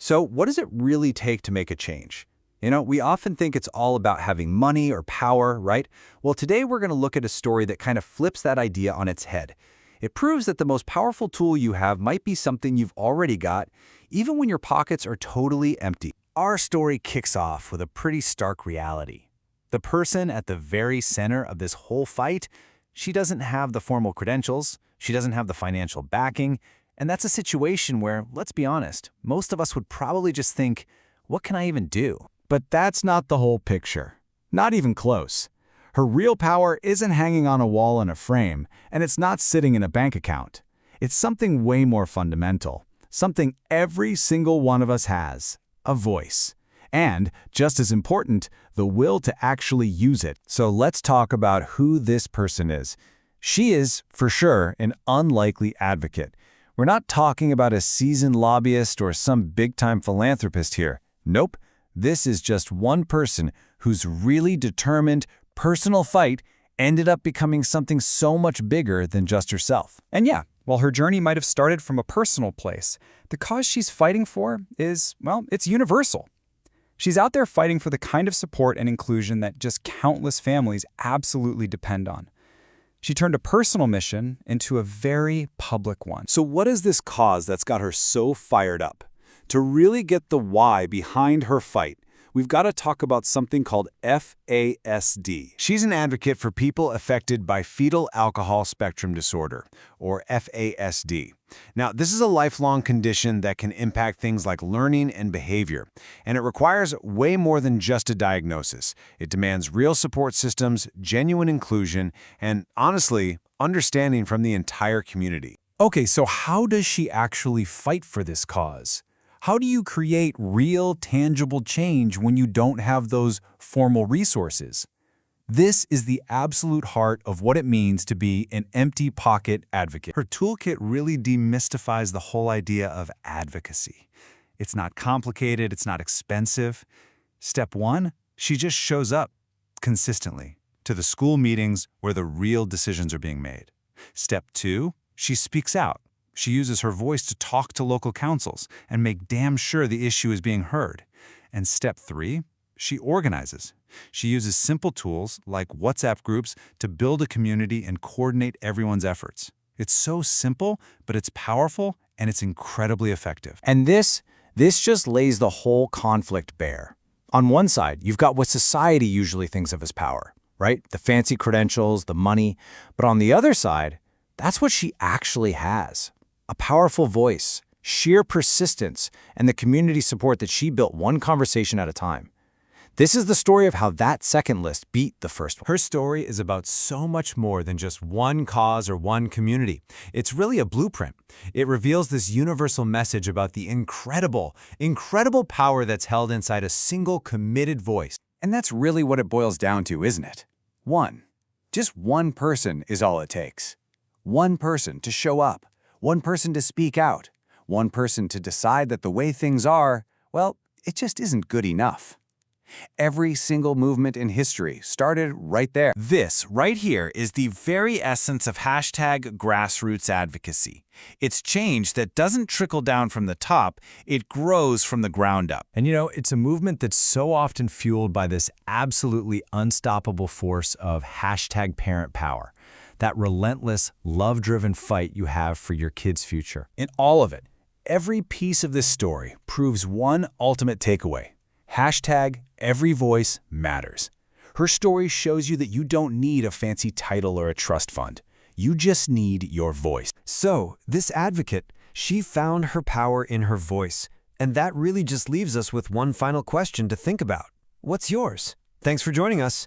So what does it really take to make a change? We often think it's all about having money or power, right? Well, today we're going to look at a story that kind of flips that idea on its head. It proves that the most powerful tool you have might be something you've already got, even when your pockets are totally empty. Our story kicks off with a pretty stark reality. The person at the very center of this whole fight, she doesn't have the formal credentials, she doesn't have the financial backing, and that's a situation where, let's be honest, most of us would probably just think, what can I even do? But that's not the whole picture. Not even close. Her real power isn't hanging on a wall in a frame, and it's not sitting in a bank account. It's something way more fundamental, something every single one of us has, a voice. And, just as important, the will to actually use it. So let's talk about who this person is. She is, for sure, an unlikely advocate. We're not talking about a seasoned lobbyist or some big-time philanthropist here. Nope. This is just one person whose really determined, personal fight ended up becoming something so much bigger than just herself. And yeah, while her journey might have started from a personal place, the cause she's fighting for is, well, it's universal. She's out there fighting for the kind of support and inclusion that just countless families absolutely depend on. She turned a personal mission into a very public one. So what is this cause that's got her so fired up? To really get the why behind her fight, we've got to talk about something called FASD. She's an advocate for people affected by fetal alcohol spectrum disorder, or FASD. Now, this is a lifelong condition that can impact things like learning and behavior, and it requires way more than just a diagnosis. It demands real support systems, genuine inclusion, and, honestly, understanding from the entire community. Okay, so how does she actually fight for this cause? How do you create real, tangible change when you don't have those formal resources? This is the absolute heart of what it means to be an empty pocket advocate. Her toolkit really demystifies the whole idea of advocacy. It's not complicated, it's not expensive. Step one, she just shows up consistently to the school meetings where the real decisions are being made. Step two, she speaks out. She uses her voice to talk to local councils and make damn sure the issue is being heard. And step three, she organizes. She uses simple tools like WhatsApp groups to build a community and coordinate everyone's efforts. It's so simple, but it's powerful and it's incredibly effective. And this just lays the whole conflict bare. On one side, you've got what society usually thinks of as power, right? The fancy credentials, the money. But on the other side, that's what she actually has. A powerful voice, sheer persistence, and the community support that she built one conversation at a time. This is the story of how that second list beat the first one. Her story is about so much more than just one cause or one community. It's really a blueprint. It reveals this universal message about the incredible power that's held inside a single committed voice. And that's really what it boils down to, isn't it? Just one person is all it takes. One person to show up. One person to speak out, one person to decide that the way things are, well, it just isn't good enough. Every single movement in history started right there. This right here is the very essence of #grassroots advocacy. It's change that doesn't trickle down from the top, it grows from the ground up. And it's a movement that's so often fueled by this absolutely unstoppable force of #parent power. That relentless, love-driven fight you have for your kid's future. In all of it, every piece of this story proves one ultimate takeaway. #every voice matters. Her story shows you that you don't need a fancy title or a trust fund. You just need your voice. So, this advocate, she found her power in her voice. And that really just leaves us with one final question to think about. What's yours? Thanks for joining us.